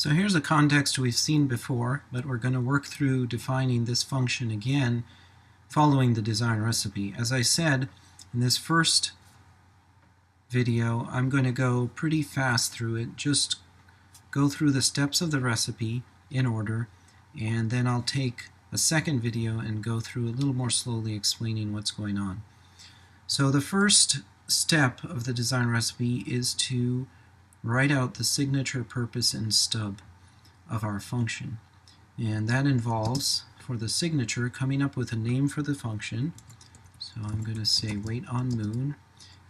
So here's a context we've seen before, but we're going to work through defining this function again following the design recipe. As I said, in this first video, I'm going to go pretty fast through it, just go through the steps of the recipe in order, and then I'll take a second video and go through a little more slowly explaining what's going on. So the first step of the design recipe is to write out the signature, purpose, and stub of our function. And that involves, for the signature, coming up with a name for the function. So I'm going to say wait-on-moon,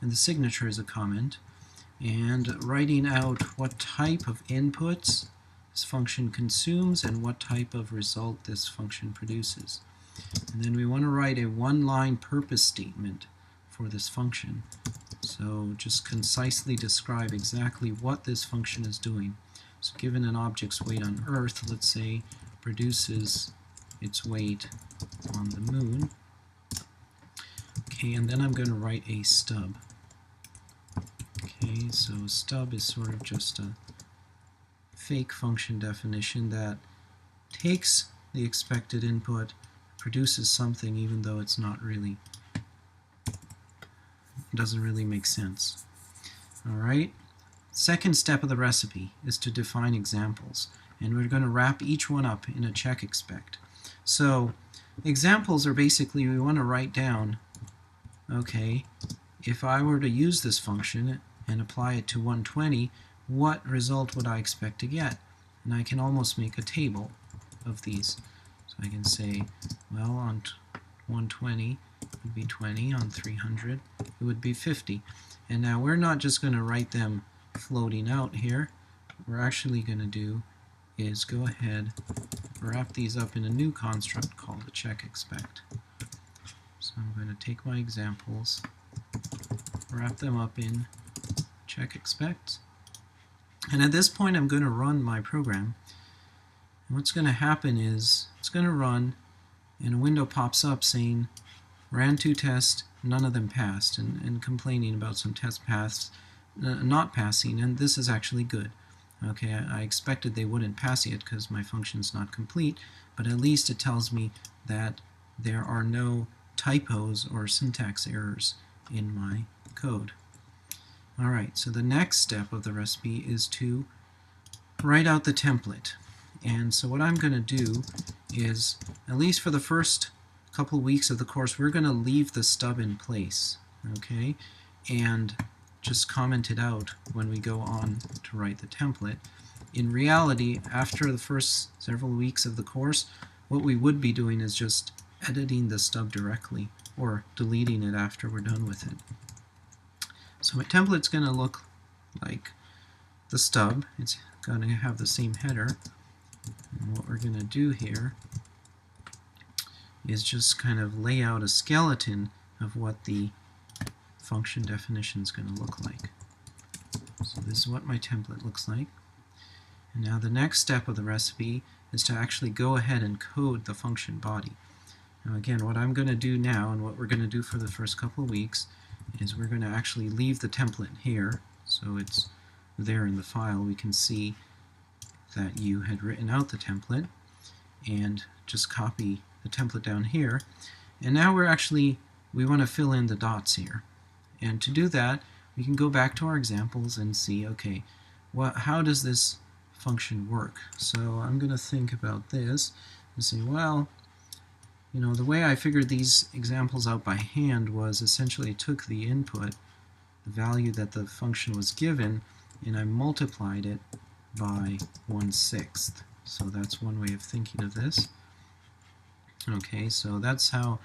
and the signature is a comment, and writing out what type of inputs this function consumes and what type of result this function produces. And then we want to write a one-line purpose statement for this function. So just concisely describe exactly what this function is doing. So given an object's weight on Earth, let's say produces its weight on the moon. Okay, and then I'm going to write a stub. Okay, so stub is sort of just a fake function definition that takes the expected input, produces something even though it's not really, it doesn't really make sense. Alright, second step of the recipe is to define examples, and we're going to wrap each one up in a check expect. So examples are basically, we want to write down, okay, if I were to use this function and apply it to 120, what result would I expect to get? And I can almost make a table of these. So I can say, well, on 120 it would be 20, on 300 it would be 50. And now we're not just going to write them floating out here. What we're actually going to do is go ahead, wrap these up in a new construct called a check expect. So I'm going to take my examples, wrap them up in check expect, and at this point I'm going to run my program. And what's going to happen is it's going to run and a window pops up saying ran 2 tests, none of them passed, and complaining about some test paths not passing, and this is actually good. Okay, I expected they wouldn't pass yet because my function's not complete, but at least it tells me that there are no typos or syntax errors in my code. Alright, so the next step of the recipe is to write out the template. And so what I'm going to do is, at least for the first couple weeks of the course, we're going to leave the stub in place, okay, and just comment it out when we go on to write the template. In reality, after the first several weeks of the course, what we would be doing is just editing the stub directly or deleting it after we're done with it. So my template's going to look like the stub. It's going to have the same header. And what we're going to do here is just kind of lay out a skeleton of what the function definition is going to look like. So this is what my template looks like. And now the next step of the recipe is to actually go ahead and code the function body. Now again, what I'm going to do now, and what we're going to do for the first couple of weeks, is we're going to actually leave the template here, so it's there in the file. We can see that you had written out the template, and just copy the template down here. And now we want to fill in the dots here. And to do that, we can go back to our examples and see, okay, how does this function work? So I'm going to think about this and say, well, you know, the way I figured these examples out by hand was essentially I took the input, the value that the function was given, and I multiplied it by 1/6. So that's one way of thinking of this. Okay, so that's how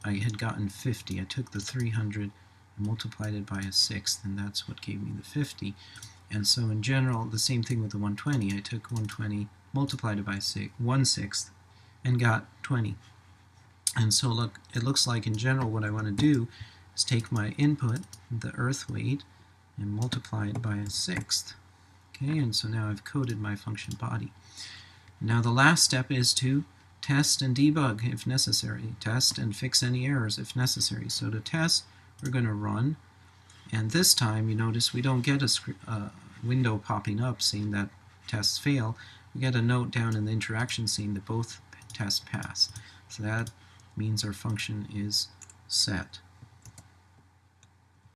I had gotten 50. I took the 300 and multiplied it by 1/6, and that's what gave me the 50. And so in general, the same thing with the 120. I took 120, multiplied it by 1/6, and got 20. And so look, it looks like in general what I want to do is take my input, the Earth weight, and multiply it by 1/6. Okay, and so now I've coded my function body. Now the last step is to test and debug if necessary, test and fix any errors if necessary. So to test, we're going to run, and this time you notice we don't get a window popping up saying that tests fail, we get a note down in the interaction scene that both tests pass. So that means our function is set.